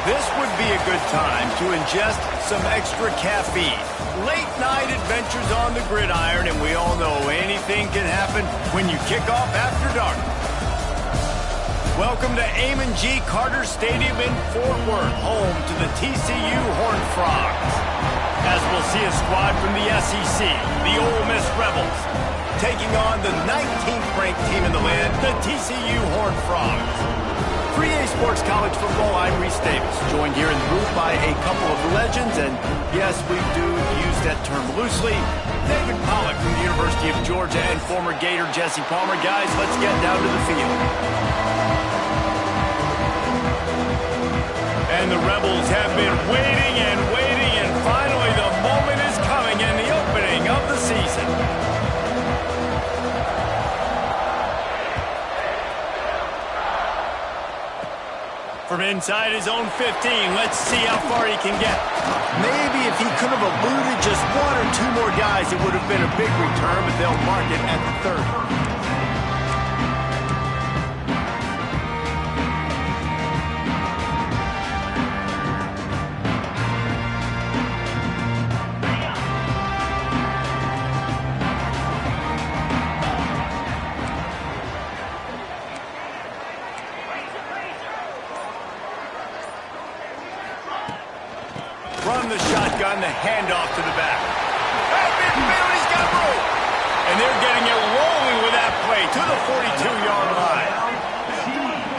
This would be a good time to ingest some extra caffeine. Late night adventures on the gridiron, and we all know anything can happen when you kick off after dark. Welcome to Amon G. Carter Stadium in Fort Worth, home to the TCU Horned Frogs. As we'll see a squad from the SEC, the Ole Miss Rebels, taking on the 19th ranked team in the land, the TCU Horned Frogs. 3A Sports College Football, I'm Reese Davis, joined here in the booth by a couple of legends, and yes, we do use that term loosely. David Pollack from the University of Georgia and former Gator Jesse Palmer. Guys, let's get down to the field. And the Rebels have been waiting, and finally the moment is coming in the opening of the season. From inside his own 15, let's see how far he can get. Maybe if he could have eluded just one or two more guys, it would have been a big return, but they'll mark it at the 30. From the shotgun, the handoff to the back. Midfield, he's got room. And they're getting it rolling with that play to the 42-yard line.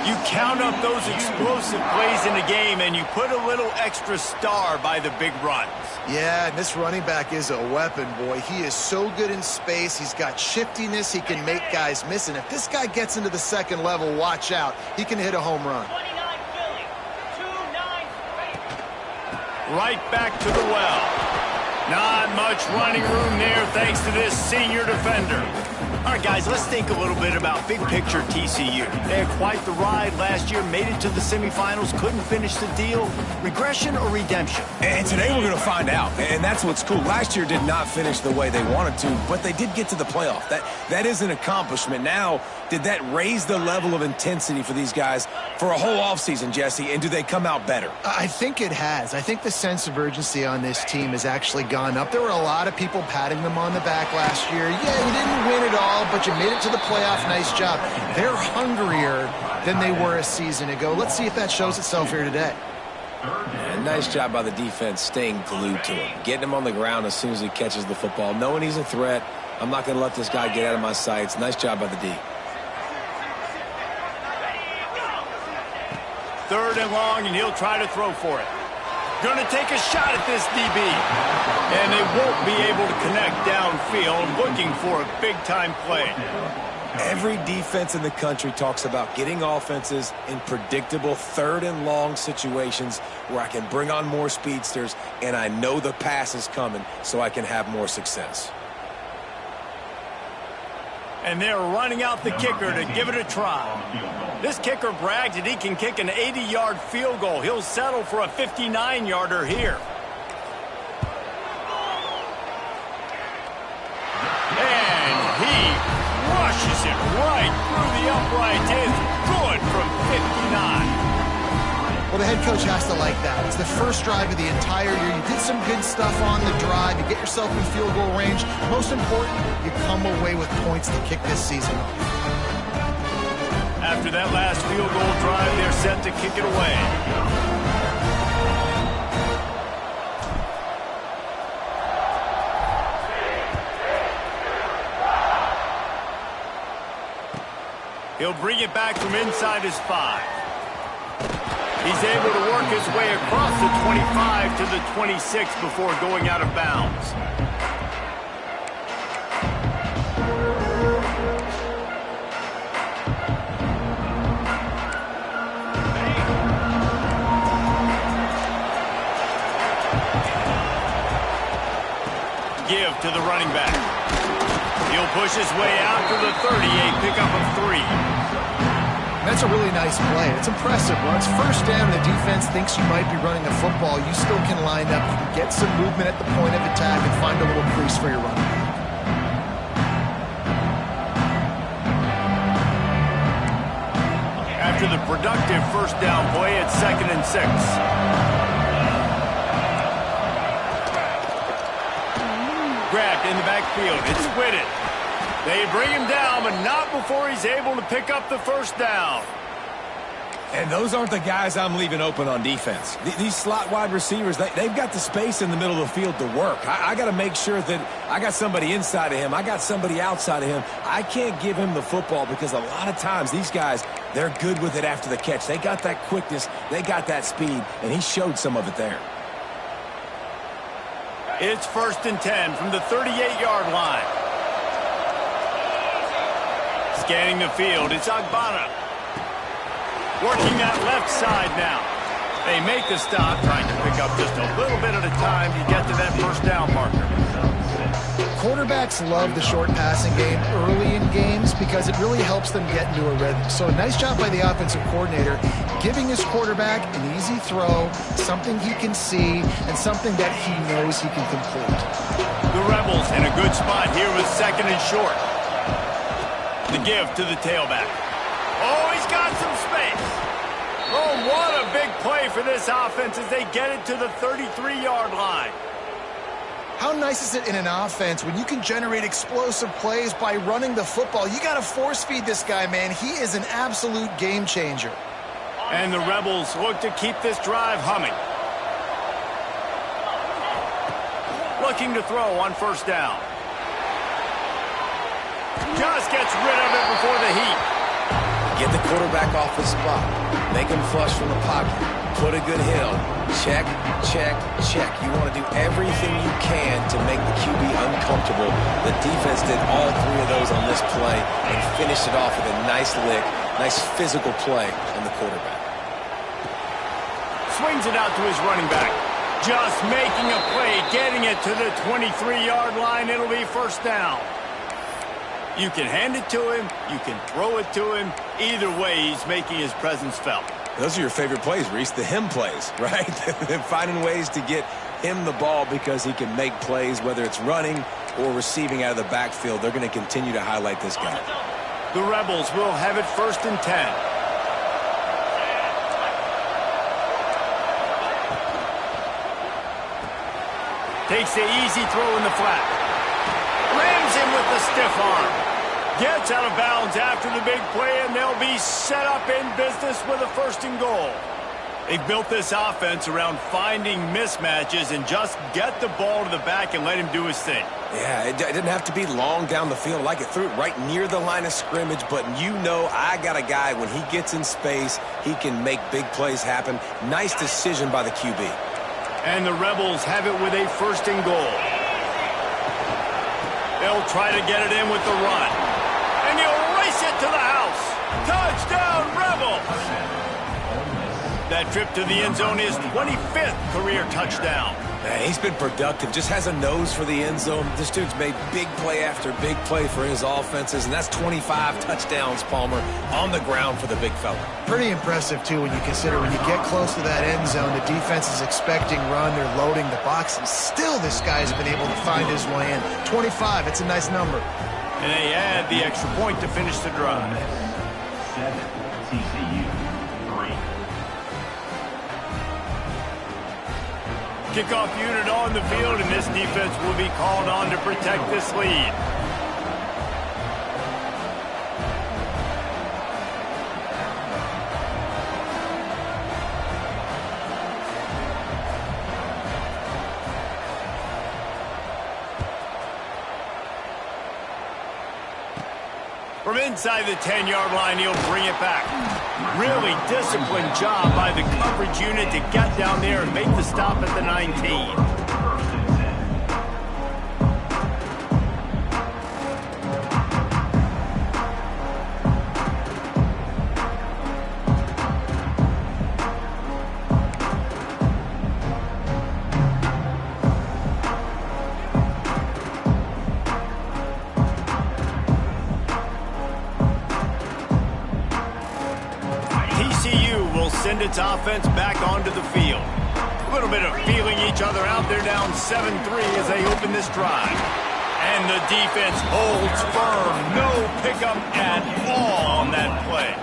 You count up those explosive plays in the game, and you put a little extra star by the big runs. Yeah, and this running back is a weapon, boy. He is so good in space. He's got shiftiness. He can make guys miss. And if this guy gets into the second level, watch out. He can hit a home run. Right back to the well. Not much running room there thanks to this senior defender. All right, guys, let's think a little bit about big picture TCU. They had quite the ride last year, made it to the semifinals, couldn't finish the deal. Regression or redemption? And today we're going to find out, and that's what's cool. Last year did not finish the way they wanted to, but they did get to the playoff. That is an accomplishment. Now, did that raise the level of intensity for these guys for a whole offseason, Jesse, and do they come out better? I think it has. I think the sense of urgency on this team has actually gone up. There were a lot of people patting them on the back last year. Yeah, you didn't win it all, but you made it to the playoff. Nice job. They're hungrier than they were a season ago. Let's see if that shows itself here today. And nice job by the defense staying glued to him, getting him on the ground as soon as he catches the football, knowing he's a threat. I'm not going to let this guy get out of my sights. Nice job by the D. Third and long, and he'll try to throw for it. Going to take a shot at this DB. And they won't be able to connect downfield, looking for a big-time play. Every defense in the country talks about getting offenses in predictable third and long situations where I can bring on more speedsters and I know the pass is coming so I can have more success. And they're running out the kicker to give it a try. This kicker brags that he can kick an 80-yard field goal. He'll settle for a 59-yarder here. And he rushes it right through the uprights. It's good from 59. Well, the head coach has to like that. It's the first drive of the entire year. You did some good stuff on the drive. You get yourself in field goal range. Most important, you come away with points to kick this season off. After that last field goal drive, they're set to kick it away. He'll bring it back from inside his 5. He's able to work his way across the 25 to the 26 before going out of bounds. Give to the running back. He'll push his way out to the 38, pickup of 3. That's a really nice play. It's impressive. When it's first down, the defense thinks you might be running the football. You still can line up. You can get some movement at the point of attack and find a little crease for your running back. after the productive first down play at 2nd and 6. Grabbed in the backfield. It's Whitted. They bring him down, but not before he's able to pick up the first down. And those aren't the guys I'm leaving open on defense. These slot wide receivers, they've got the space in the middle of the field to work. I got to make sure that I got somebody inside of him. I got somebody outside of him. I can't give him the football because a lot of times these guys, they're good with it after the catch. They got that quickness. They got that speed, and he showed some of it there. It's 1st and 10 from the 38-yard line. Scanning the field, it's Agbana. Working that left side now. They make the stop, trying to pick up just a little bit at a time to get to that first down marker. Quarterbacks love the short passing game early in games because it really helps them get into a rhythm. So a nice job by the offensive coordinator giving his quarterback an easy throw, something he can see, and something that he knows he can complete. The Rebels in a good spot here with 2nd and short. The give to the tailback. Oh, he's got some space. Oh, what a big play for this offense as they get it to the 33-yard line. How nice is it in an offense when you can generate explosive plays by running the football? You got to force feed this guy, man. He is an absolute game changer. And the Rebels look to keep this drive humming. Looking to throw on first down. Just gets rid of it before the heat. Get the quarterback off his spot. Make him flush from the pocket. Put a good hill. Check, check, check. You want to do everything you can to make the QB uncomfortable. The defense did all 3 of those on this play and finished it off with a nice lick, nice physical play on the quarterback. Swings it out to his running back. Just making a play, getting it to the 23-yard line. It'll be first down. You can hand it to him. You can throw it to him. Either way, he's making his presence felt. Those are your favorite plays, Reese, the him plays, right? Finding ways to get him the ball because he can make plays, whether it's running or receiving out of the backfield. They're going to continue to highlight this guy. The Rebels will have it 1st and 10. Takes the easy throw in the flat. Rams him with the stiff arm. Gets out of bounds after the big play, and they'll be set up in business with a 1st and goal. They've built this offense around finding mismatches and just get the ball to the back and let him do his thing. Yeah, it didn't have to be long down the field. Like it threw it right near the line of scrimmage, but you know I got a guy, when he gets in space, he can make big plays happen. Nice decision by the QB. And the Rebels have it with a 1st and goal. They'll try to get it in with the run. And he'll race it to the house. Touchdown, Rebels! That trip to the end zone is 25th career touchdown. Man, he's been productive, just has a nose for the end zone. This dude's made big play after big play for his offenses, and that's 25 touchdowns, Palmer, on the ground for the big fella. Pretty impressive, too, when you consider when you get close to that end zone, the defense is expecting run, they're loading the box, and still this guy's been able to find his way in. 25, it's a nice number. And they add the extra point to finish the drive. 7, TCU, 3. Kickoff unit on the field, and this defense will be called on to protect this lead. From inside the 10-yard line, he'll bring it back. Really disciplined job by the coverage unit to get down there and make the stop at the 19. Send its offense back onto the field. A little bit of feeling each other out there, down 7-3 as they open this drive. And the defense holds firm. No pickup at all on that play.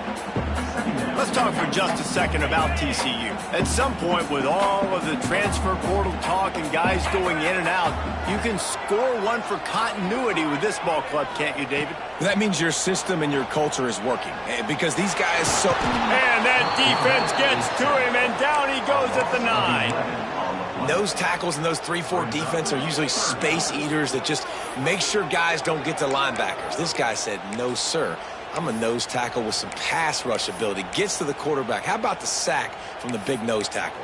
A Let's talk for just a second about TCU. At some point, with all of the transfer portal talk and guys going in and out, you can score one for continuity with this ball club, can't you, David? That means your system and your culture is working. Because these guys so... And that defense gets to him, and down he goes at the 9. Nose tackles and those 3-4 defense are usually space eaters that just make sure guys don't get to linebackers. This guy said, no, sir. I'm a nose tackle with some pass rush ability. Gets to the quarterback. How about the sack from the big nose tackle?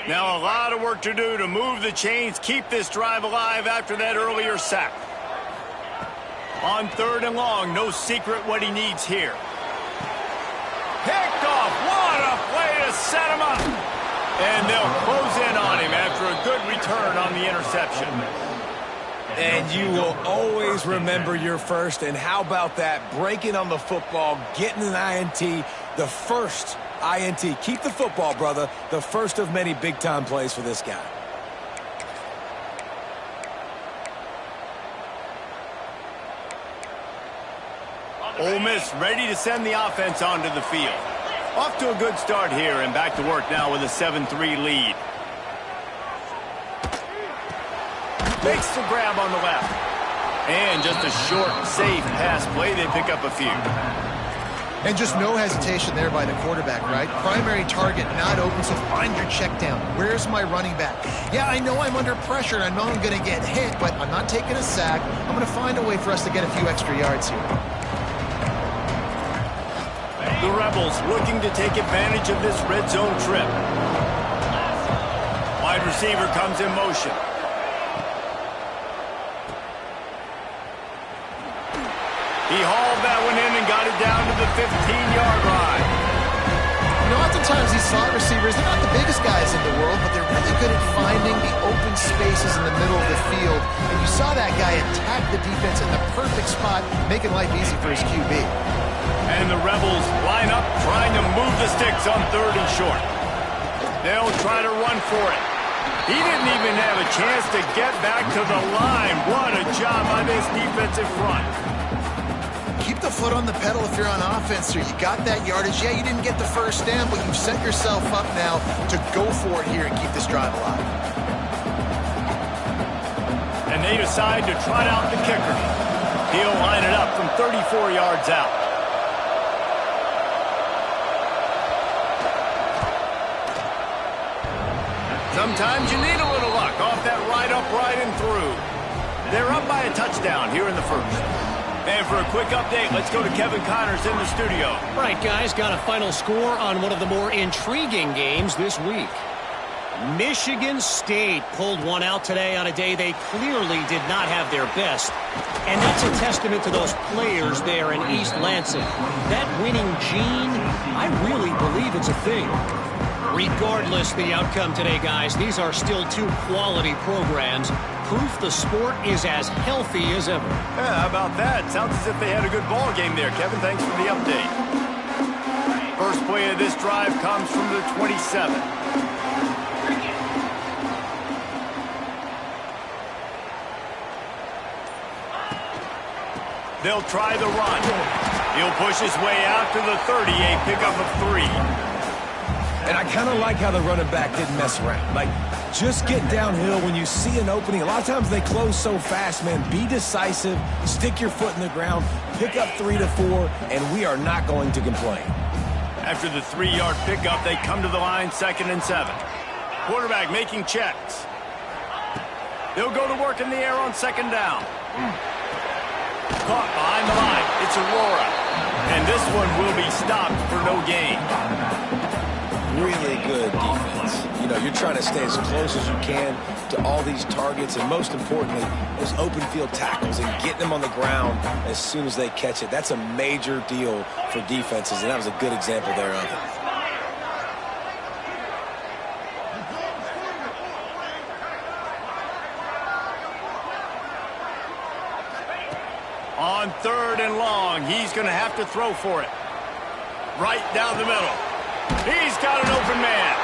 Now a lot of work to do to move the chains, keep this drive alive after that earlier sack. On 3rd and long, no secret what he needs here. Picked off. What a play to set him up. And they'll close in on him after a good return on the interception. And you will always remember your first. And how about that? Breaking on the football, getting an INT, the first INT. Keep the football, brother. The first of many big-time plays for this guy. Ole Miss ready to send the offense onto the field. Off to a good start here and back to work now with a 7-3 lead. Makes the grab on the left. And just a short, safe pass play. They pick up a few. And just no hesitation there by the quarterback, right? Primary target, not open, so find your check down. Where's my running back? Yeah, I know I'm under pressure, and I know I'm going to get hit, but I'm not taking a sack. I'm going to find a way for us to get a few extra yards here. The Rebels looking to take advantage of this red zone trip. Wide receiver comes in motion. He hauled that one in and got it down to the 15-yard line. You know, oftentimes these slot receivers, they're not the biggest guys in the world, but they're really good at finding the open spaces in the middle of the field. And you saw that guy attack the defense in the perfect spot, making life easy for his QB. And the Rebels line up, trying to move the sticks on 3rd and short. They'll try to run for it. He didn't even have a chance to get back to the line. What a job by this defensive front. Keep the foot on the pedal if you're on offense, sir. You got that yardage. Yeah, you didn't get the first down, but you've set yourself up now to go for it here and keep this drive alive. And they decide to trot out the kicker. He'll line it up from 34 yards out. Sometimes you need a little luck off that right upright and through. They're up by a touchdown here in the first. And for a quick update, let's go to Kevin Connors in the studio. All right, guys, got a final score on one of the more intriguing games this week. Michigan State pulled one out today on a day they clearly did not have their best. And that's a testament to those players there in East Lansing. That winning gene, I really believe it's a thing. Regardless the outcome today, guys, these are still two quality programs. Proof the sport is as healthy as ever. Yeah, how about that? Sounds as if they had a good ball game there, Kevin. Thanks for the update. First play of this drive comes from the 27. They'll try the run. He'll push his way out to the 30, a pickup of 3. And I kind of like how the running back didn't mess around. Like, just get downhill when you see an opening. A lot of times they close so fast, man. Be decisive, stick your foot in the ground, pick up 3 to 4, and we are not going to complain. After the 3-yard pickup, they come to the line 2nd and 7. Quarterback making checks. They'll go to work in the air on 2nd down. Caught behind the line. It's Aurora. And this one will be stopped for no gain. Really good defense. You know, you're trying to stay as close as you can to all these targets, and most importantly, those open field tackles and getting them on the ground as soon as they catch it. That's a major deal for defenses, and that was a good example there of it. On 3rd and long, he's going to have to throw for it. Right down the middle. He's got an open man.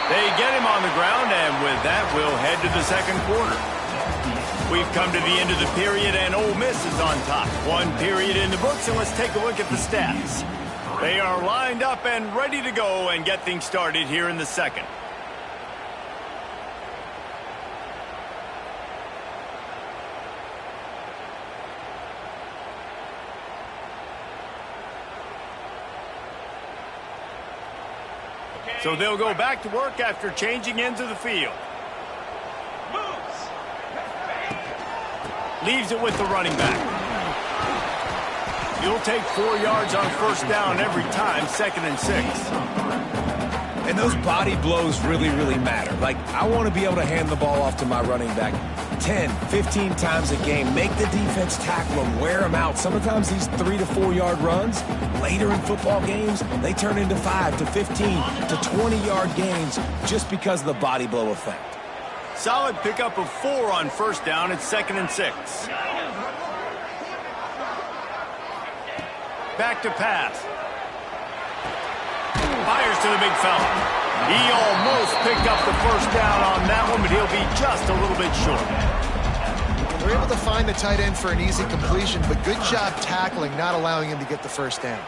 They get him on the ground, and with that, we'll head to the second quarter. We've come to the end of the period, and Ole Miss is on top. One period in the books, and let's take a look at the stats. They are lined up and ready to go and get things started here in the second. So they'll go back to work after changing into the field. Leaves it with the running back. You'll take 4 yards on first down every time, 2nd and 6. And those body blows really, really matter. Like, I want to be able to hand the ball off to my running back 10, 15 times a game. Make the defense tackle them, wear them out. Sometimes these 3 to 4 yard runs, later in football games, they turn into 5 to 15 to 20 yard gains just because of the body blow effect. Solid pickup of 4 on first down. It's 2nd and 6. Back to pass. Fires to the big fella. He almost picked up the first down on that one, but he'll be just a little bit short. They're able to find the tight end for an easy completion, but good job tackling, not allowing him to get the first down.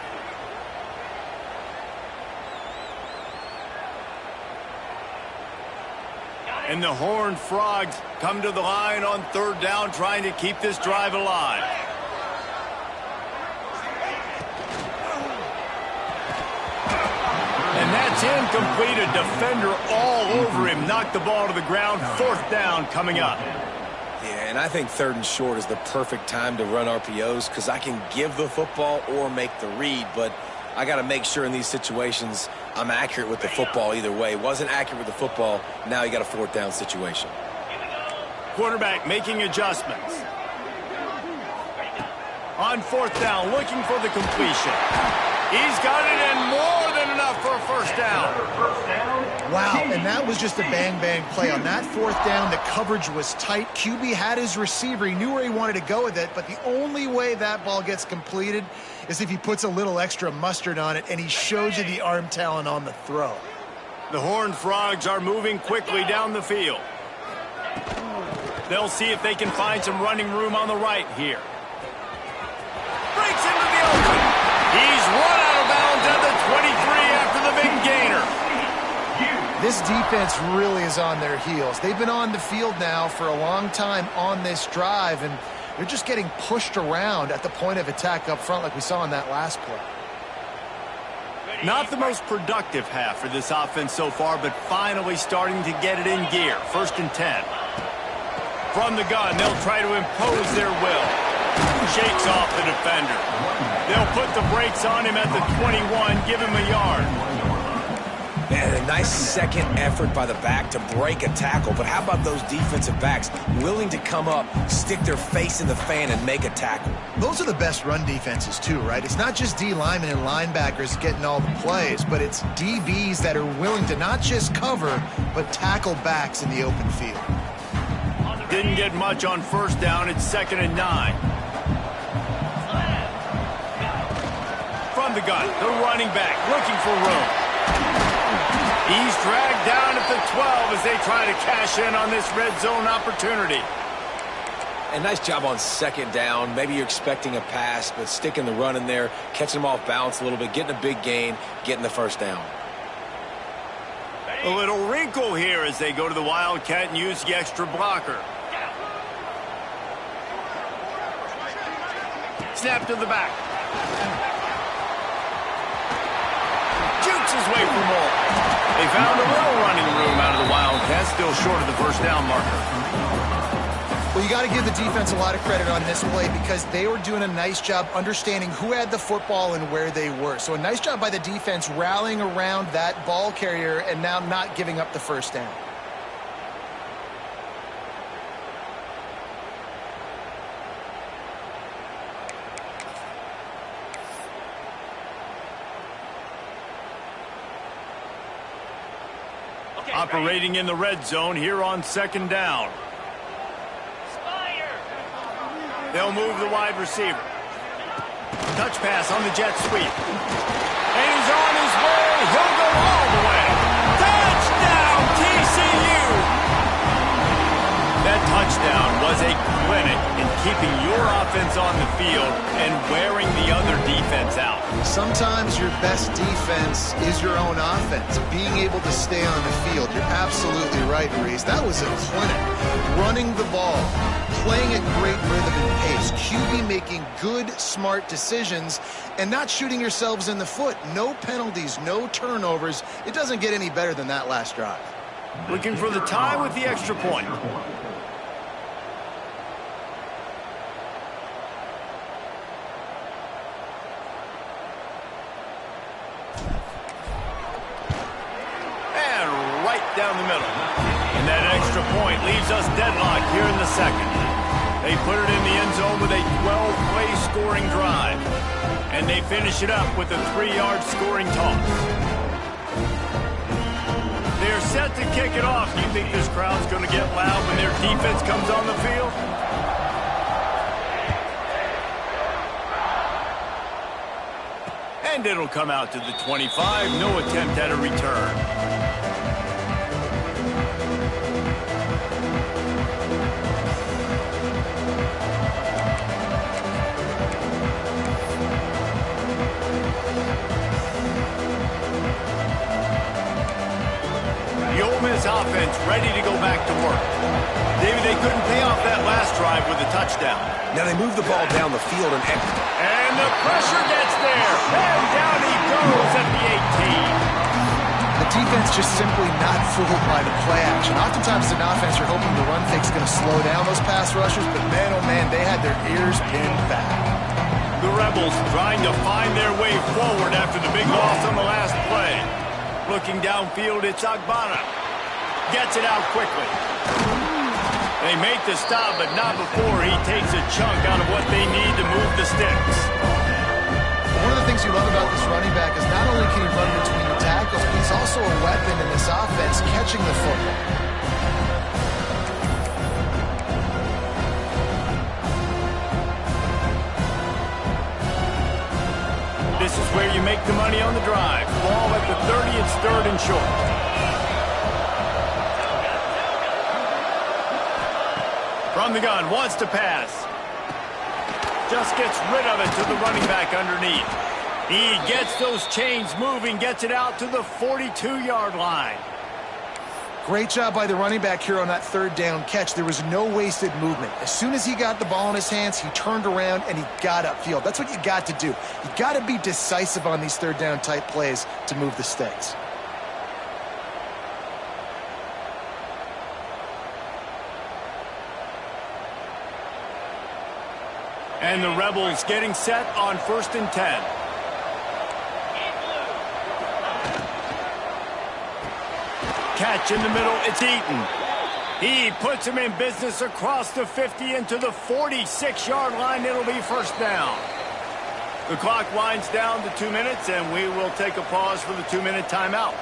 And the Horned Frogs come to the line on third down, trying to keep this drive alive. And that's incomplete. A defender all over him. Knocked the ball to the ground. 4th down coming up. Yeah, and I think 3rd and short is the perfect time to run RPOs because I can give the football or make the read, but I got to make sure in these situations I'm accurate with the football either way. Wasn't accurate with the football, now you got a 4th down situation. Quarterback making adjustments. On 4th down, looking for the completion. He's got it, and more than enough for a first down. Wow, and that was just a bang-bang play. On that 4th down, the coverage was tight. QB had his receiver. He knew where he wanted to go with it, but the only way that ball gets completed is if he puts a little extra mustard on it, and he shows you the arm talent on the throw. The Horned Frogs are moving quickly down the field. They'll see if they can find some running room on the right here. Breaks into the open. He's run out of bounds at the 23 after the big gainer. This defense really is on their heels. They've been on the field now for a long time on this drive, and they're just getting pushed around at the point of attack up front like we saw in that last play. Not the most productive half for this offense so far, but finally starting to get it in gear. 1st and 10. From the gun, they'll try to impose their will. Shakes off the defender. They'll put the brakes on him at the 21, give him a yard. Man, a nice second effort by the back to break a tackle. But how about those defensive backs willing to come up, stick their face in the fan, and make a tackle? Those are the best run defenses too, right? It's not just D linemen and linebackers getting all the plays, but it's DBs that are willing to not just cover, but tackle backs in the open field. Didn't get much on first down. It's 2nd and 9. From the gun, the running back looking for room. He's dragged down at the 12 as they try to cash in on this red zone opportunity. And nice job on 2nd down. Maybe you're expecting a pass, but sticking the run in there, catching them off balance a little bit, getting a big gain, getting the first down. A little wrinkle here as they go to the Wildcat and use the extra blocker. Snap to the back. Jukes his way for more. They found a little running room out of the Wildcats, still short of the first down marker. Well, you got to give the defense a lot of credit on this play because they were doing a nice job understanding who had the football and where they were. So a nice job by the defense rallying around that ball carrier and now not giving up the first down. Operating in the red zone here on 2nd down. They'll move the wide receiver. Touch pass on the jet sweep. And he's on his way. He'll go all the way. Touchdown, That touchdown was a clinic in keeping your offense on the field and wearing the other defense out. Sometimes your best defense is your own offense, being able to stay on the field. You're absolutely right, Reese. That was a clinic. Running the ball, playing at great rhythm and pace, QB making good, smart decisions, and not shooting yourselves in the foot. No penalties, no turnovers. It doesn't get any better than that last drive. Looking for the tie with the extra point. And right down the middle. And that extra point leaves us deadlocked here in the second. They put it in the end zone with a 12-play scoring drive. And they finish it up with a 3-yard scoring toss. They're set to kick it off. Do you think this crowd's going to get loud when their defense comes on the field? And it'll come out to the 25. No attempt at a return. The Ole Miss offense ready to go back to work. David, they couldn't pay off that last drive with a touchdown. Now they move the ball down the field and the pressure gets there. And down he goes at the 18. The defense just simply not fooled by the play action. Oftentimes an offense, you're hoping the run fake's going to slow down those pass rushers, but man, oh man, they had their ears pinned back. The Rebels trying to find their way forward after the big loss on the last play. Looking downfield, it's Agbana. Gets it out quickly. They make the stop, but not before he takes a chunk out of what they need to move the sticks. One of the things you love about this running back is not only can he run between the tackles, but he's also a weapon in this offense catching the football. This is where you make the money on the drive. Ball at the 30, it's 3rd and short. From the gun, wants to pass. Just gets rid of it to the running back underneath. He gets those chains moving, gets it out to the 42-yard line. Great job by the running back here on that 3rd down catch. There was no wasted movement. As soon as he got the ball in his hands, he turned around and he got upfield. That's what you got to do. You got to be decisive on these 3rd down type plays to move the sticks. And the Rebels getting set on 1st and 10. Catch in the middle, it's Eaton. He puts him in business across the 50 into the 46-yard line. It'll be 1st down. The clock winds down to 2 minutes, and we will take a pause for the 2-minute timeout.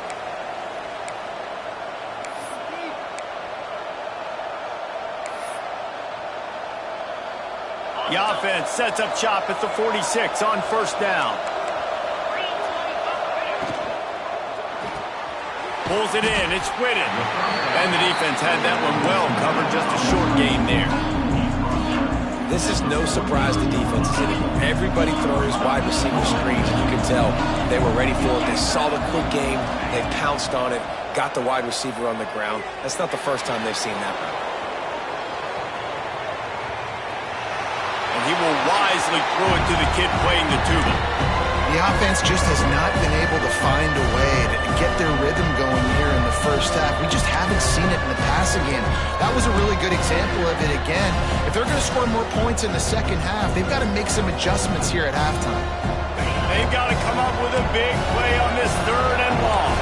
The offense sets up shop at the 46 on 1st down. Pulls it in, it's Whitted. And the defense had that one well covered, just a short gain there. This is no surprise to defenses anymore. Everybody throws wide receiver screens, and you can tell they were ready for it. They saw the quick game, they pounced on it, got the wide receiver on the ground. That's not the first time they've seen that. And he will wisely throw it to the kid playing the tuba. The offense just has not been able to find a way to get their rhythm going here in the 1st half. We just haven't seen it in the passing game. That was a really good example of it again. If they're going to score more points in the 2nd half, they've got to make some adjustments here at halftime. They've got to come up with a big play on this 3rd and long.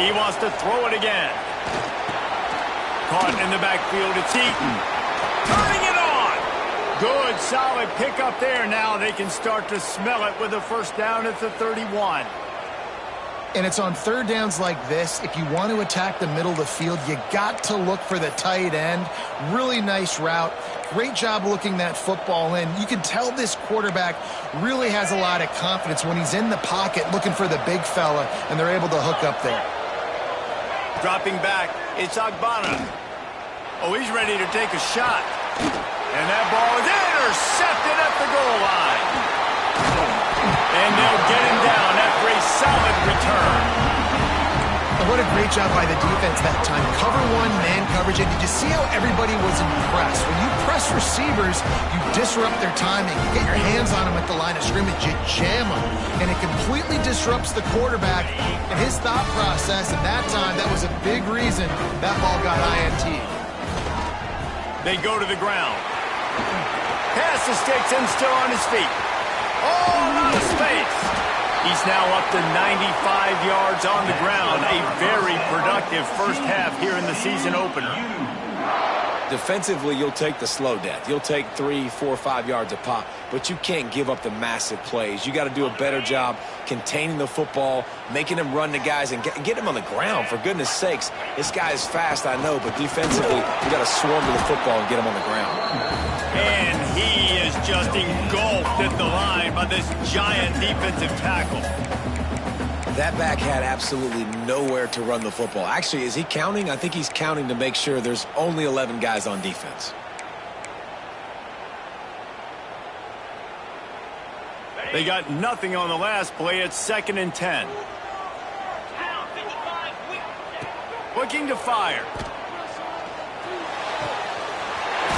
He wants to throw it again. Caught in the backfield, it's Eaton. Turning it on! Good, solid pickup there. Now they can start to smell it with a 1st down at the 31. And it's on 3rd downs like this. If you want to attack the middle of the field, you got to look for the tight end. Really nice route. Great job looking that football in. You can tell this quarterback really has a lot of confidence when he's in the pocket looking for the big fella, and they're able to hook up there. Dropping back, it's Agbana. Oh, he's ready to take a shot. And that ball is intercepted at the goal line. And they'll get him down after a solid return. What a great job by the defense that time. Cover one, man coverage. And did you see how everybody was impressed? When you press receivers, you disrupt their timing. You get your hands on them at the line of scrimmage. You jam them. And it completely disrupts the quarterback and his thought process. And that time, that was a big reason that ball got INT. They go to the ground. Pass the sticks and still on his feet. All out of space. He's now up to 95 yards on the ground. A very productive first half here in the season opener. Defensively, you'll take the slow death. You'll take 3, 4, 5 yards a pop, but you can't give up the massive plays. You got to do a better job containing the football, making them run the guys, and get him on the ground. For goodness sakes, this guy is fast, I know, but defensively, you got to swarm to the football and get him on the ground. And he is just engulfed at the line by this giant defensive tackle. That back had absolutely nowhere to run the football. Actually, is he counting? I think he's counting to make sure there's only 11 guys on defense. They got nothing on the last play. It's 2nd and 10. Looking to fire.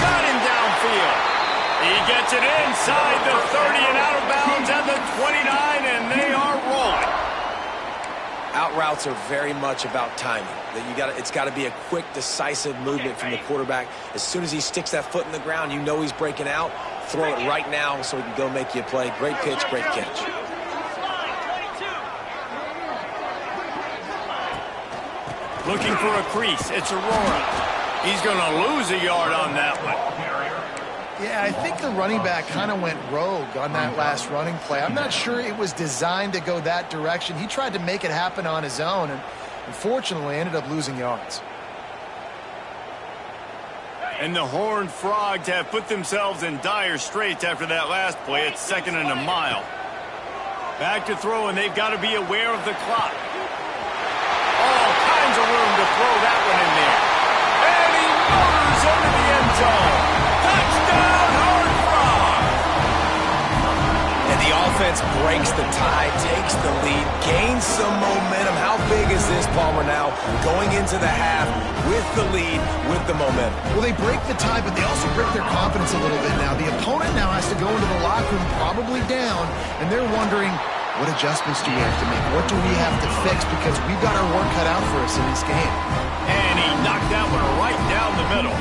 Got him downfield. He gets it inside the 30 and out of bounds at the 29, and they are rolling. Out routes are very much about timing. It's got to be a quick, decisive movement from the quarterback. As soon as he sticks that foot in the ground, you know he's breaking out. Throw it right now so he can go make you a play. Great pitch, great catch. Looking for a crease. It's Aurora. He's going to lose a yard on that one. Yeah, I think the running back kind of went rogue on that last running play. I'm not sure it was designed to go that direction. He tried to make it happen on his own, and unfortunately ended up losing yards. And the Horned Frogs have put themselves in dire straits after that last play. It's 2nd and a mile. Back to throw, and they've got to be aware of the clock. All kinds of room to throw that one in there. And he motors into the end zone. Touchdown, Horned Frogs! And the offense breaks the tie, takes the lead, gains some momentum. How big is this, Palmer, now? Going into the half with the lead, with the momentum. Well, they break the tie, but they also break their confidence a little bit now. The opponent now has to go into the locker room probably down, and they're wondering, what adjustments do we have to make? What do we have to fix? Because we've got our work cut out for us in this game. And he knocked that one right down the middle.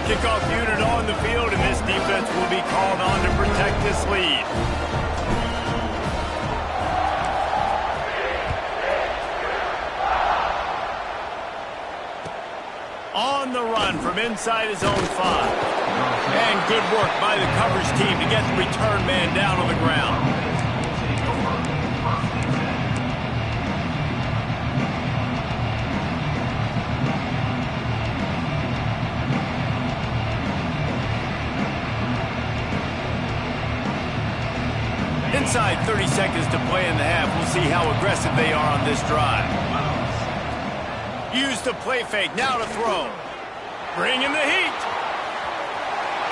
Kickoff unit on the field, and this defense will be called on to protect this lead. On the run from inside his own 5. And good work by the coverage team to get the return man down on the ground. Inside 30 seconds to play in the half. We'll see how aggressive they are on this drive. Use the play fake. Now to throw. Bring in the heat.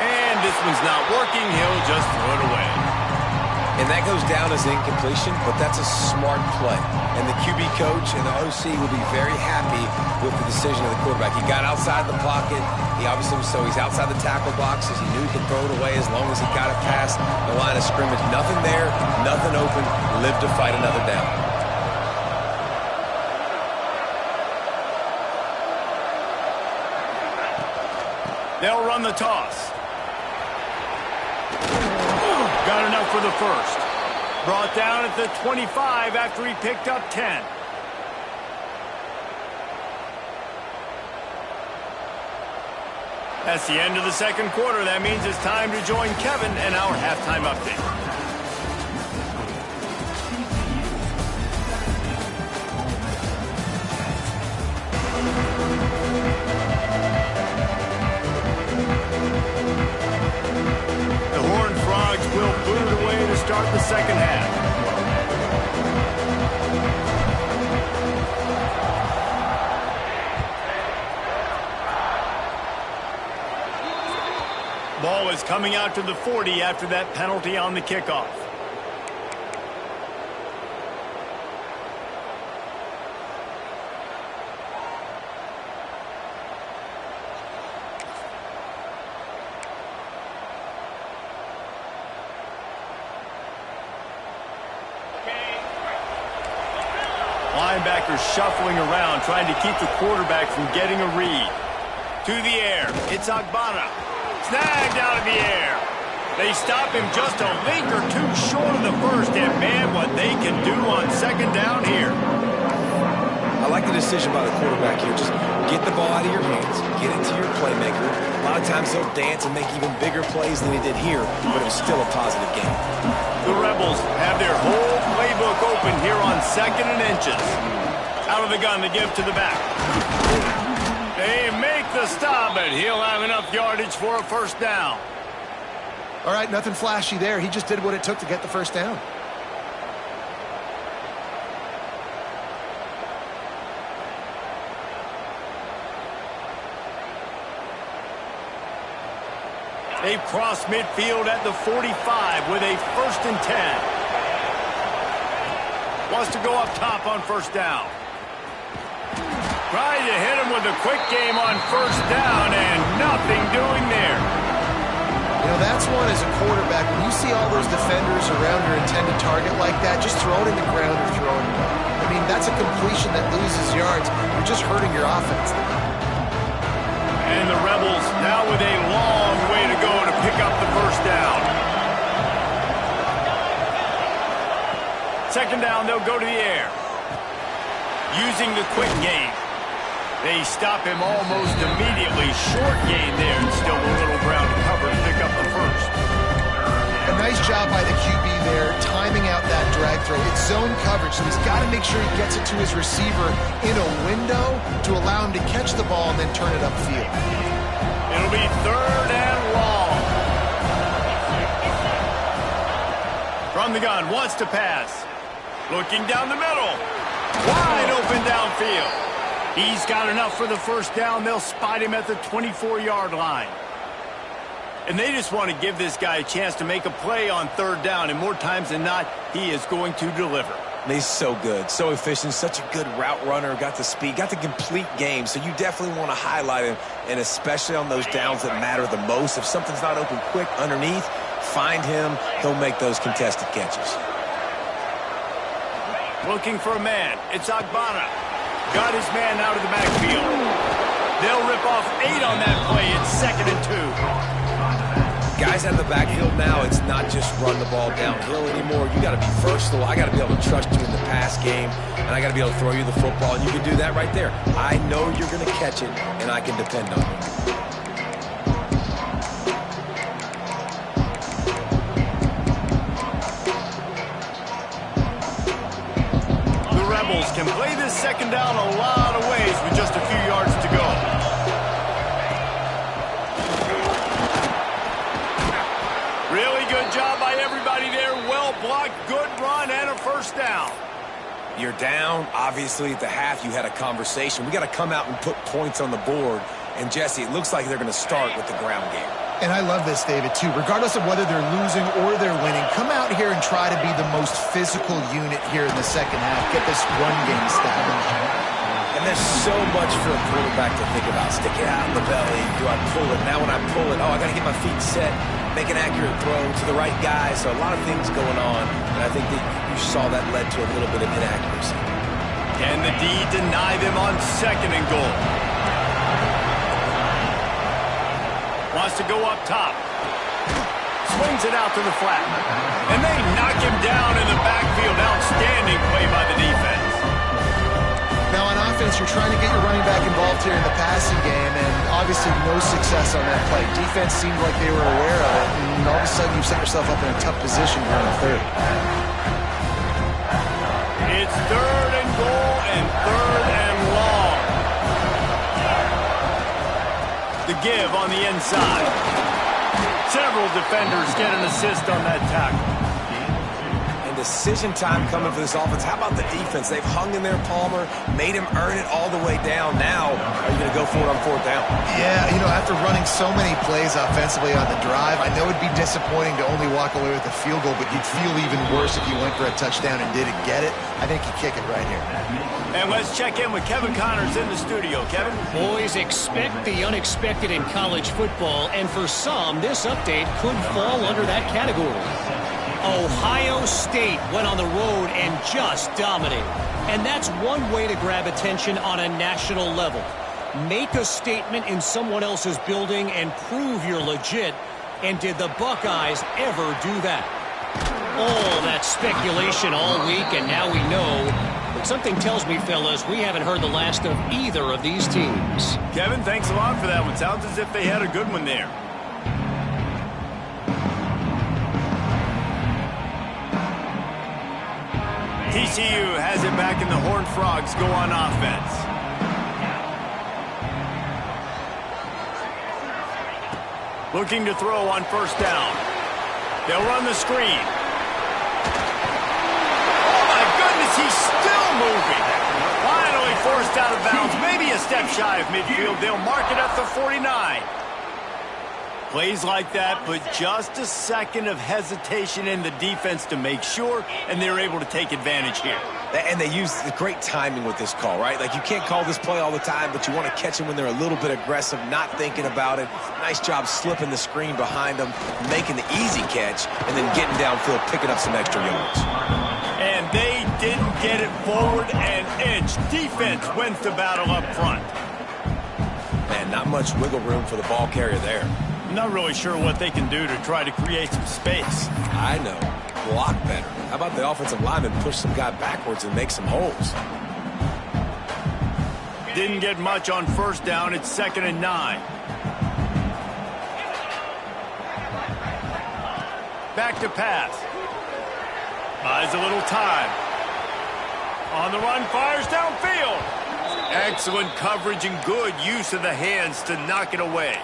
And this one's not working. He'll just throw it away. And that goes down as incompletion, but that's a smart play. And the QB coach and the OC will be very happy with the decision of the quarterback. He got outside the pocket. He obviously was, so he's outside the tackle boxes. He knew he could throw it away as long as he got it past the line of scrimmage. Nothing there, nothing open. Live to fight another down. They'll run the toss. Got enough for the first. Brought down at the 25 after he picked up 10. That's the end of the second quarter. That means it's time to join Kevin and our halftime update. Will boot it away to start the second half. Ball is coming out to the 40 after that penalty on the kickoff. Linebackers shuffling around, trying to keep the quarterback from getting a read. To the air, it's Agbana. Snagged out of the air. They stop him just a link or two short of the first, and man, what they can do on second down here. I like the decision by the quarterback here. Just get the ball out of your hands, get it to your playmaker. A lot of times he'll dance and make even bigger plays than he did here, but it was still a positive game. The Rebels have their whole playbook open here on 2nd and inches. Out of the gun to give to the back. They make the stop, but he'll have enough yardage for a first down. All right, nothing flashy there. He just did what it took to get the first down. They've crossed midfield at the 45 with a 1st and 10. Wants to go up top on first down. Trying to hit him with a quick game on first down, and nothing doing there. You know, that's one as a quarterback. When you see all those defenders around your intended target like that, just throw it in the ground or throw it away. I mean, that's a completion that loses yards. You're just hurting your offense. And the Rebels now with a long way to go to pick up the first down. Second down, they'll go to the air. Using the quick game. They stop him almost immediately. Short gain there, and still a little ground to cover to pick up the first. A nice job by the QB there, timing out that drag throw. It's zone coverage, so he's got to make sure he gets it to his receiver in a window to allow him to catch the ball and then turn it upfield. It'll be 3rd and long. From the gun, wants to pass. Looking down the middle. Wide open downfield. He's got enough for the first down. They'll spot him at the 24-yard line. And they just want to give this guy a chance to make a play on 3rd down, and more times than not, he is going to deliver. He's so good, so efficient, such a good route runner, got the speed, got the complete game, so you definitely want to highlight him, and especially on those downs that matter the most. If something's not open quick underneath, find him, he'll make those contested catches. Looking for a man, it's Agbana. Got his man out of the backfield. They'll rip off 8 on that play. It's 2nd and 2. Guys out of the backfield now, it's not just run the ball downhill anymore. You got to be versatile. I got to be able to trust you in the pass game, and I got to be able to throw you the football, and you can do that right there. I know you're going to catch it, and I can depend on you. Can play this second down a lot of ways with just a few yards to go. Really good job by everybody there. Well blocked, good run, and a first down. You're down. Obviously, at the half, you had a conversation. We got to come out and put points on the board. And, Jesse, it looks like they're going to start with the ground game. And I love this, David, too. Regardless of whether they're losing or they're winning, come out here and try to be the most physical unit here in the second half. Get this run game established. And there's so much for a quarterback to think about. Stick it out in the belly. Do I pull it? Now when I pull it, I got to get my feet set, make an accurate throw to the right guy. So a lot of things going on. And I think that you saw that led to a little bit of inaccuracy. Can the D deny them on 2nd and goal? Wants to go up top. Swings it out to the flat. And they knock him down in the backfield. Outstanding play by the defense. Now on offense, you're trying to get your running back involved here in the passing game, and obviously no success on that play. Defense seemed like they were aware of it, and all of a sudden you set yourself up in a tough position here on 3rd. It's 3rd and goal and 3rd and long. The give on the inside. Several defenders get an assist on that tackle. And to decision time coming for this offense. How about the defense? They've hung in there, Palmer, made him earn it all the way down. Now, are you going to go for it on 4th down? Yeah, after running so many plays offensively on the drive, I know it'd be disappointing to only walk away with a field goal, but you'd feel even worse if you went for a touchdown and didn't get it. I think you kick it right here. And let's check in with Kevin Connors in the studio. Kevin? Boys, expect the unexpected in college football, and for some, this update could fall under that category. Ohio State went on the road and just dominated. And that's one way to grab attention on a national level. Make a statement in someone else's building and prove you're legit. And did the Buckeyes ever do that? All that speculation all week, and now we know. But something tells me, fellas, we haven't heard the last of either of these teams. Kevin, thanks a lot for that one. Sounds as if they had a good one there. TCU has it back in the Horned Frogs go on offense. Looking to throw on 1st down. They'll run the screen. Oh my goodness, he's still moving. Finally forced out of bounds, maybe a step shy of midfield. They'll mark it at the 49. Plays like that, but just a second of hesitation in the defense to make sure, and they're able to take advantage here. And they use the great timing with this call, right? Like, you can't call this play all the time, but you want to catch them when they're a little bit aggressive, not thinking about it. Nice job slipping the screen behind them, making the easy catch, and then getting downfield, picking up some extra yards. And they didn't get it forward an inch. Defense wins the battle up front. Man, not much wiggle room for the ball carrier there. Not really sure what they can do to try to create some space. I know. Block better. How about the offensive lineman push some guy backwards and make some holes? Didn't get much on 1st down. It's 2nd and 9. Back to pass. Buys a little time. On the run, fires downfield. Excellent coverage and good use of the hands to knock it away.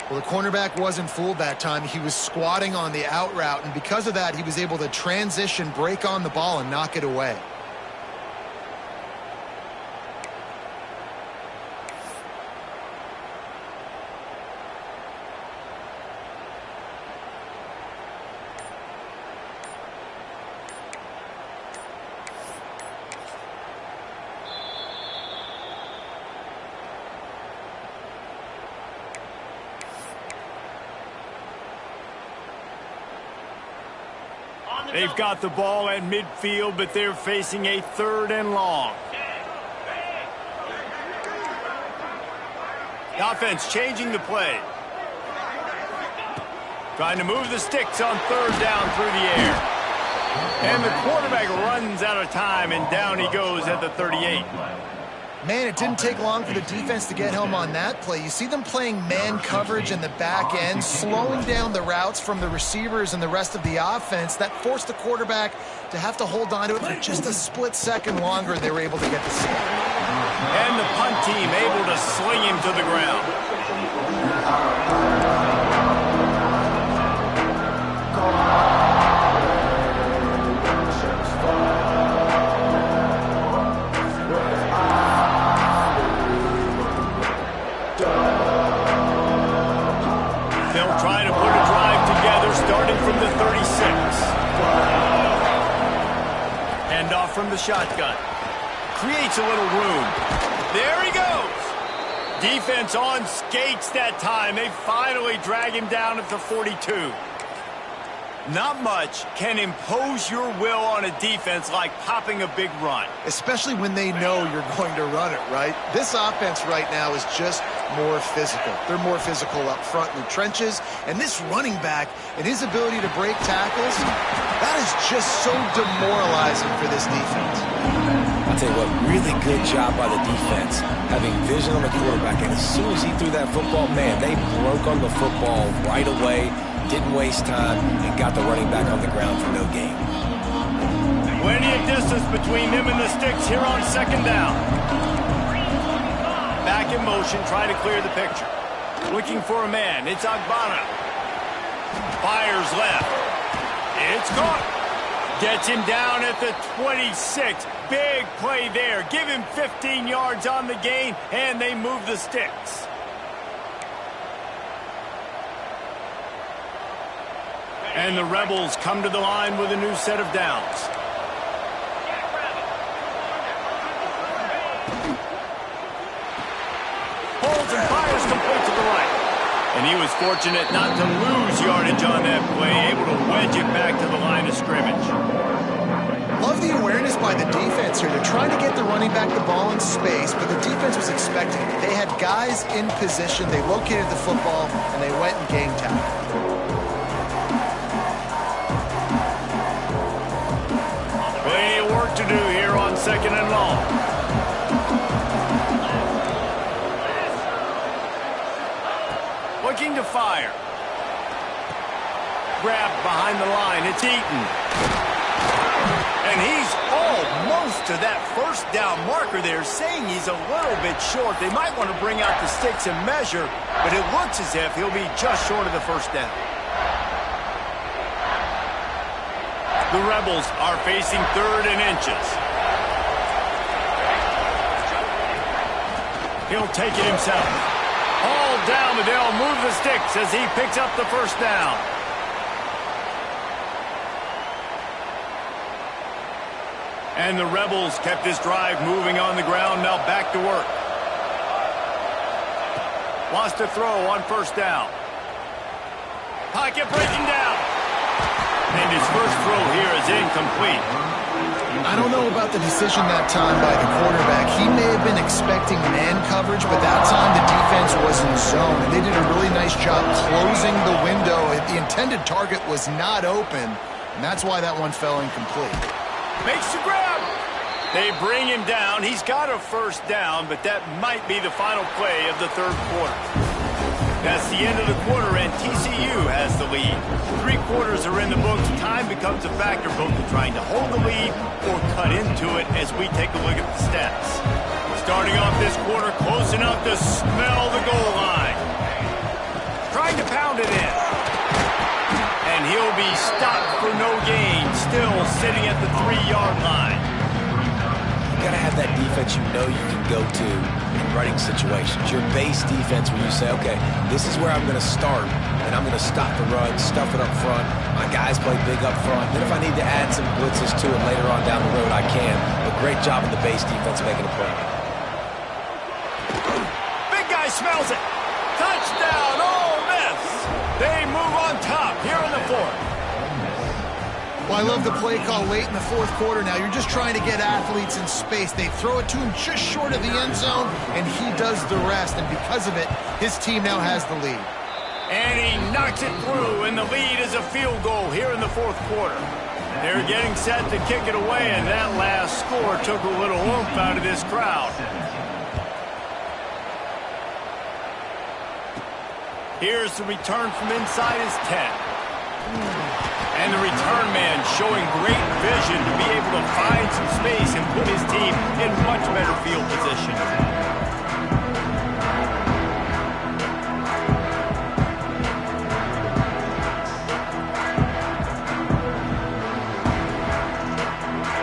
Well, the cornerback wasn't fooled that time. He was squatting on the out route, and because of that, he was able to transition, break on the ball, and knock it away. They've got the ball at midfield, but they're facing a 3rd and long. The offense changing the play. Trying to move the sticks on 3rd down through the air. And the quarterback runs out of time, and down he goes at the 38. Man, it didn't take long for the defense to get home on that play. You see them playing man coverage in the back end, slowing down the routes from the receivers and the rest of the offense. That forced the quarterback to have to hold on to it for just a split second longer, and they were able to get the sack. And the punt team able to sling him to the ground. Starting from the 36. Hand off from the shotgun. Creates a little room. There he goes. Defense on skates that time. They finally drag him down at the 42. Not much can impose your will on a defense like popping a big run. Especially when they know you're going to run it, right? This offense right now is just more physical. They're more physical up front in the trenches. And this running back and his ability to break tackles, that is just so demoralizing for this defense. I'll tell you what, really good job by the defense, having vision on the quarterback. And as soon as he threw that football, man, they broke on the football right away. Didn't waste time, and got the running back on the ground for no gain. Plenty of distance between them and the sticks here on 2nd down. Back in motion, try to clear the picture. Looking for a man, it's Agbana. Fires left. It's caught. Gets him down at the 26. Big play there. Give him 15 yards on the gain, and they move the sticks. And the Rebels come to the line with a new set of downs. Holds and fires complete to the right. And he was fortunate not to lose yardage on that play, able to wedge it back to the line of scrimmage. Love the awareness by the defense here. They're trying to get the running back the ball in space, but the defense was expecting it. They had guys in position. They located the football, and they went and gang tackled. Plenty of work to do here on 2nd and long. Looking to fire. Grabbed behind the line. It's Eaton. And he's almost to that first down marker there, saying he's a little bit short. They might want to bring out the sticks and measure, but it looks as if he'll be just short of the first down. The Rebels are facing 3rd and inches. He'll take it himself. All down, but they'll move the sticks as he picks up the first down. And the Rebels kept this drive moving on the ground, now back to work. Wants to throw on first down. Pocket breaking down. And his first throw here is incomplete. I don't know about the decision that time by the quarterback. He may have been expecting man coverage, but that time the defense was in zone, and they did a really nice job closing the window. The intended target was not open, and that's why that one fell incomplete. Makes the grab. They bring him down. He's got a first down, but that might be the final play of the 3rd quarter. That's the end of the quarter, and TCU has the lead. 3 quarters are in the books. Time becomes a factor both in trying to hold the lead or cut into it as we take a look at the stats. Starting off this quarter, close enough to smell the goal line. Trying to pound it in. And he'll be stopped for no gain, still sitting at the 3-yard line. You got to have that defense you know you can go to in running situations. Your base defense where you say, okay, this is where I'm going to start, and I'm going to stop the run, stuff it up front. My guys play big up front. Then if I need to add some blitzes to it later on down the road, I can. But great job in the base defense making a play. Big guy smells it. Touchdown, Ole Miss. They move on top here in the 4th. Well, I love the play call late in the 4th quarter now. You're just trying to get athletes in space. They throw it to him just short of the end zone, and he does the rest. And because of it, his team now has the lead. And he knocks it through, and the lead is a field goal here in the 4th quarter. They're getting set to kick it away, and that last score took a little oomph out of this crowd. Here's the return from inside his 10. And the return man showing great vision to be able to find some space and put his team in much better field position.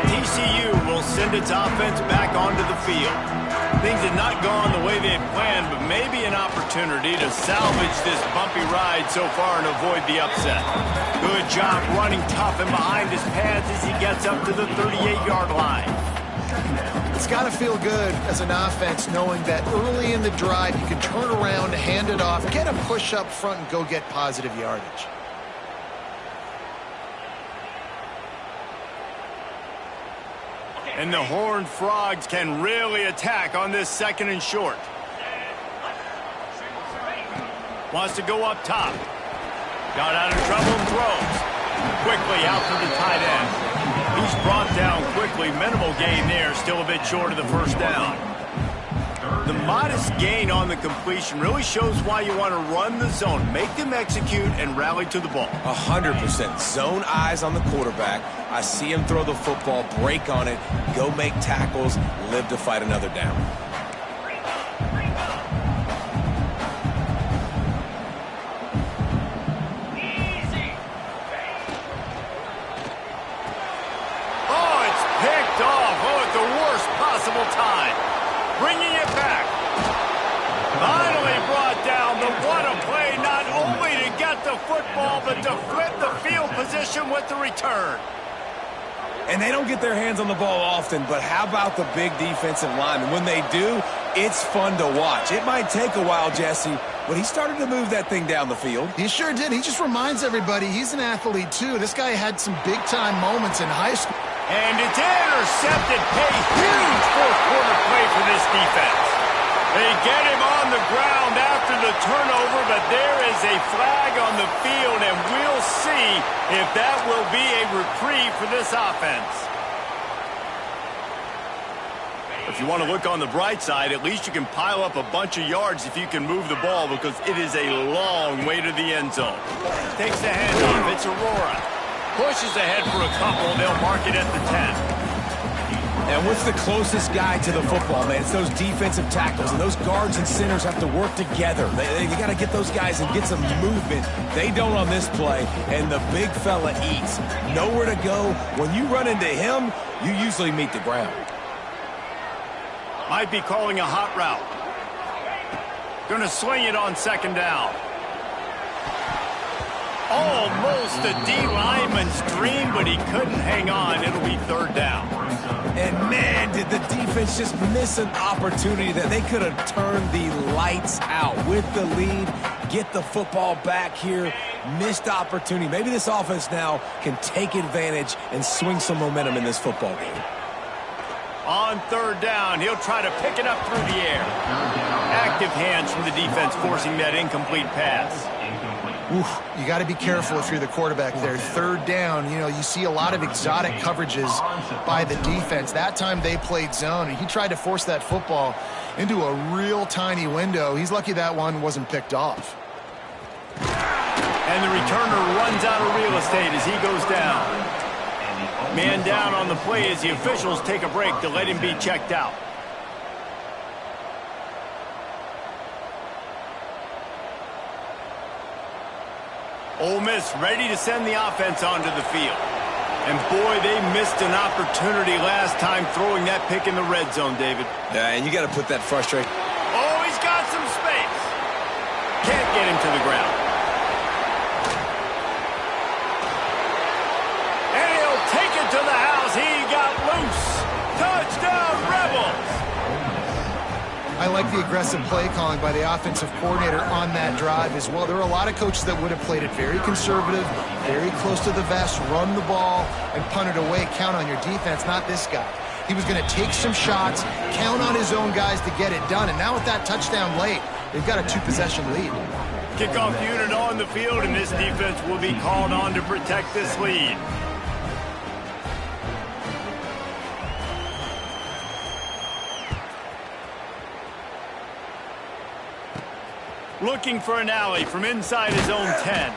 TCU will send its offense back onto the field. Things had not gone the way they had planned, but maybe an opportunity to salvage this bumpy ride so far and avoid the upset. Good job running tough and behind his pads as he gets up to the 38-yard line. It's got to feel good as an offense knowing that early in the drive you can turn around, hand it off, get a push up front, and go get positive yardage. And the Horned Frogs can really attack on this 2nd and short. Wants to go up top. Got out of trouble and throws. Quickly out to the tight end. He's brought down quickly. Minimal gain there. Still a bit short of the first down. The modest gain on the completion really shows why you want to run the zone. Make them execute and rally to the ball. 100%. Zone eyes on the quarterback. I see him throw the football, break on it, go make tackles, live to fight another down. football, but to flip the field position with the return. And they don't get their hands on the ball often, but how about the big defensive linemen? When they do, it's fun to watch. It might take a while, Jesse, but he started to move that thing down the field. He sure did. He just reminds everybody he's an athlete, too. This guy had some big-time moments in high school. And it's intercepted. A huge fourth-quarter play for this defense. They get him on the ground after the turnover, but there is a flag on the field, and we'll see if that will be a reprieve for this offense. If you want to look on the bright side, at least you can pile up a bunch of yards if you can move the ball, because it is a long way to the end zone. Takes the handoff. It's Aurora. Pushes ahead for a couple. They'll mark it at the 10. And what's the closest guy to the football, man? It's those defensive tackles, and those guards and centers have to work together. They got to get those guys and get some movement. They don't on this play, and the big fella eats. Nowhere to go. When you run into him, you usually meet the ground. Might be calling a hot route. Going to swing it on second down. Almost a D lineman's dream, but he couldn't hang on. It'll be third down. And man, did the defense just miss an opportunity that they could have turned the lights out with the lead, get the football back here. Missed opportunity. Maybe this offense now can take advantage and swing some momentum in this football game. On third down, he'll try to pick it up through the air. Active hands from the defense forcing that incomplete pass. Oof, you got to be careful if you're the quarterback there. Third down, you see a lot of exotic coverages by the defense. That time they played zone, and he tried to force that football into a real tiny window. He's lucky that one wasn't picked off. And the returner runs out of real estate as he goes down. Man down on the play as the officials take a break to let him be checked out. Ole Miss ready to send the offense onto the field. And boy, they missed an opportunity last time throwing that pick in the red zone, David. Yeah, and you got to put that frustration. Oh, he's got some space. Can't get him to the ground. And he'll take it to the house. He got loose. Touchdown, Rebels. I like the aggressive play calling by the offensive coordinator on that drive as well. There are a lot of coaches that would have played it very conservative, very close to the vest, run the ball, and punt it away. Count on your defense, not this guy. He was going to take some shots, count on his own guys to get it done. And now with that touchdown late, they've got a 2-possession lead. Kickoff unit on the field, and this defense will be called on to protect this lead. Looking for an alley from inside his own 10.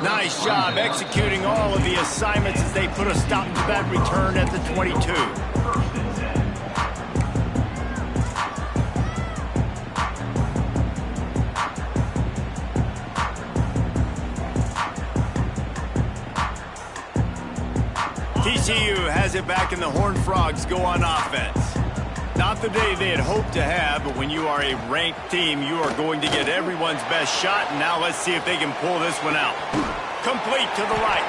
Nice job executing all of the assignments as they put a stop to that return at the 22. TCU has it back, and the Horned Frogs go on offense. Not the day they had hoped to have, but when you are a ranked team, you are going to get everyone's best shot, and now let's see if they can pull this one out. Complete to the right.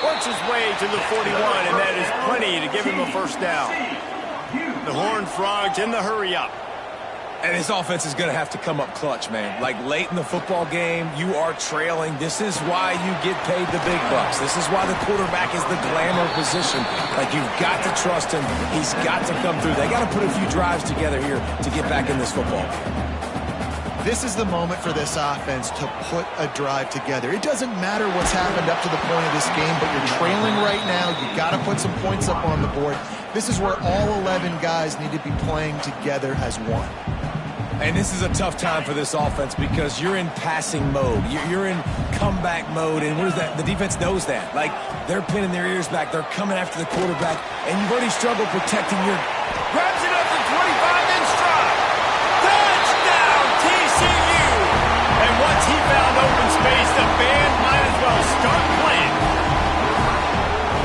Works his way to the 41, and that is plenty to give him a first down. The Horned Frogs in the hurry-up. And this offense is going to have to come up clutch, man. Like late in the football game, you are trailing. This is why you get paid the big bucks. This is why the quarterback is the glamour position. Like, you've got to trust him. He's got to come through. They got to put a few drives together here to get back in this football game. This is the moment for this offense to put a drive together. It doesn't matter what's happened up to the point of this game, but you're trailing right now. You got to put some points up on the board. This is where all 11 guys need to be playing together as one. And this is a tough time for this offense because you're in passing mode. You're in comeback mode, and what is that? The defense knows that. Like, they're pinning their ears back. They're coming after the quarterback, and you've already struggled protecting your... Grabs it up to 25 in stride. Touchdown, TCU! And once he found open space, the band might as well start playing.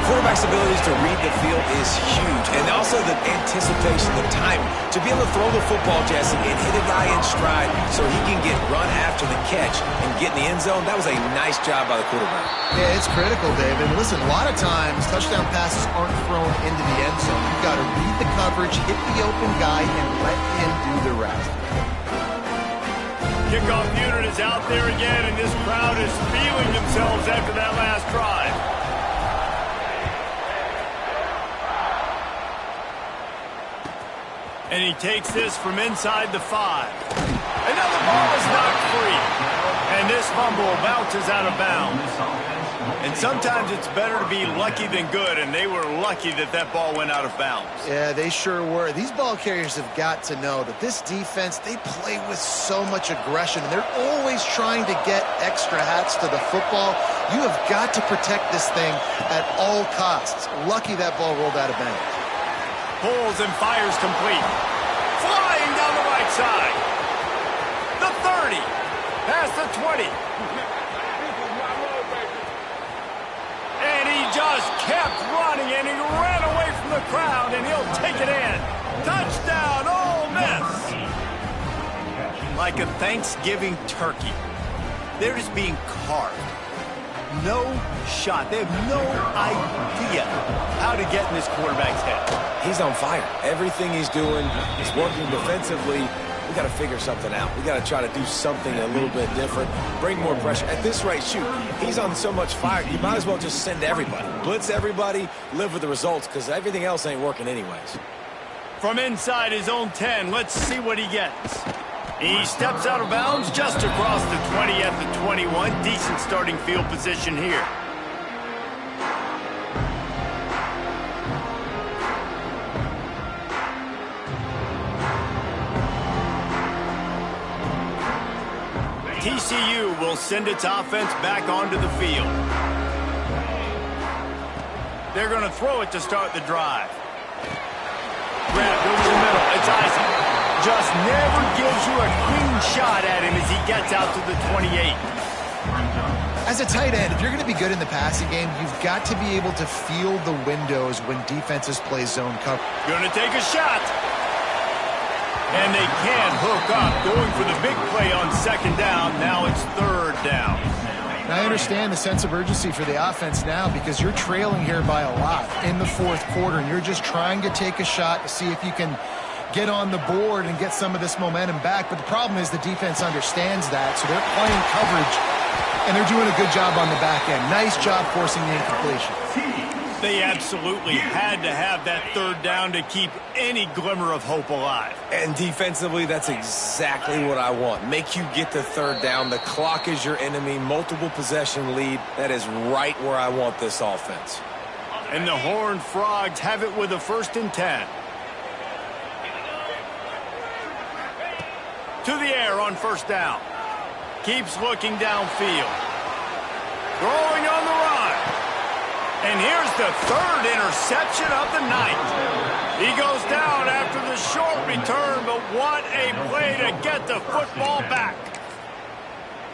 Quarterback flexibility to read the field is huge. And also the anticipation, the timing. To be able to throw the football, Jesse, and hit a guy in stride so he can get run after the catch and get in the end zone, that was a nice job by the quarterback. Yeah, it's critical, David. Listen, a lot of times touchdown passes aren't thrown into the end zone. You've got to read the coverage, hit the open guy, and let him do the rest. Kickoff unit is out there again, and this crowd is feeling themselves after that last drive. And he takes this from inside the 5. Another ball is knocked free. And this fumble bounces out of bounds. And sometimes it's better to be lucky than good, and they were lucky that that ball went out of bounds. Yeah, they sure were. These ball carriers have got to know that this defense, they play with so much aggression, and they're always trying to get extra hats to the football. You have got to protect this thing at all costs. Lucky that ball rolled out of bounds. Pulls and fires complete. Flying down the right side. The 30. Past the 20. And he just kept running, and he ran away from the crowd, and he'll take it in. Touchdown, Ole Miss. Like a Thanksgiving turkey. They're just being carved. No shot. They have no idea how to get in this quarterback's head. He's on fire. Everything he's doing is working defensively. We got to figure something out. We got to try to do something a little bit different, bring more pressure. At this rate, shoot, he's on so much fire, you might as well just send everybody. Blitz everybody, live with the results, because everything else ain't working anyways. From inside his own 10, let's see what he gets. He steps out of bounds just across the 20 at the 21. Decent starting field position here. TCU will send its offense back onto the field. They're going to throw it to start the drive. Grab goes to the middle. It's Isaac. Just never gives you a clean shot at him as he gets out to the 28. As a tight end, if you're going to be good in the passing game, you've got to be able to feel the windows when defenses play zone cover. Going to take a shot. And they can't hook up. Going for the big play on second down. Now it's third down. And I understand the sense of urgency for the offense now because you're trailing here by a lot in the fourth quarter, and you're just trying to take a shot to see if you can get on the board and get some of this momentum back. But the problem is the defense understands that, so they're playing coverage, and they're doing a good job on the back end. Nice job forcing the incompletion. They absolutely had to have that third down to keep any glimmer of hope alive. And defensively, that's exactly what I want. Make you get the third down. The clock is your enemy. Multiple possession lead. That is right where I want this offense. And the Horned Frogs have it with a 1st and 10. To the air on first down. Keeps looking downfield. Throwing on the run. And here's the third interception of the night. He goes down after the short return, but what a play to get the football back.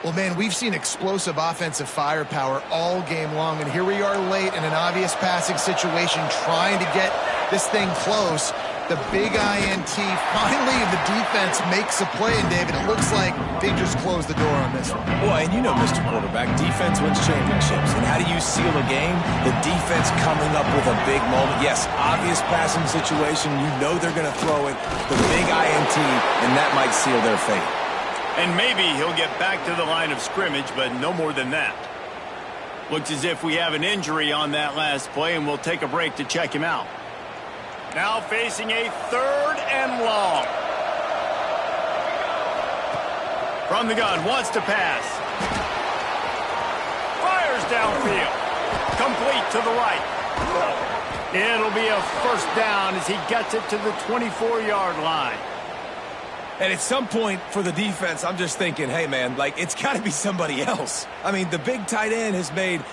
Well, man, we've seen explosive offensive firepower all game long, and here we are late in an obvious passing situation trying to get this thing close. The big INT, finally the defense makes a play, and David, it looks like they just closed the door on this one. Well, and you know, Mr. Quarterback, defense wins championships. And how do you seal a game? The defense coming up with a big moment. Yes, obvious passing situation. You know they're going to throw it. The big INT, and that might seal their fate. And maybe he'll get back to the line of scrimmage, but no more than that. Looks as if we have an injury on that last play, and we'll take a break to check him out. Now facing a 3rd and long. From the gun, wants to pass. Fires downfield. Complete to the right. It'll be a 1st down as he gets it to the 24-yard line. And at some point for the defense, I'm just thinking, hey, man, like, it's got to be somebody else. I mean, the big tight end has made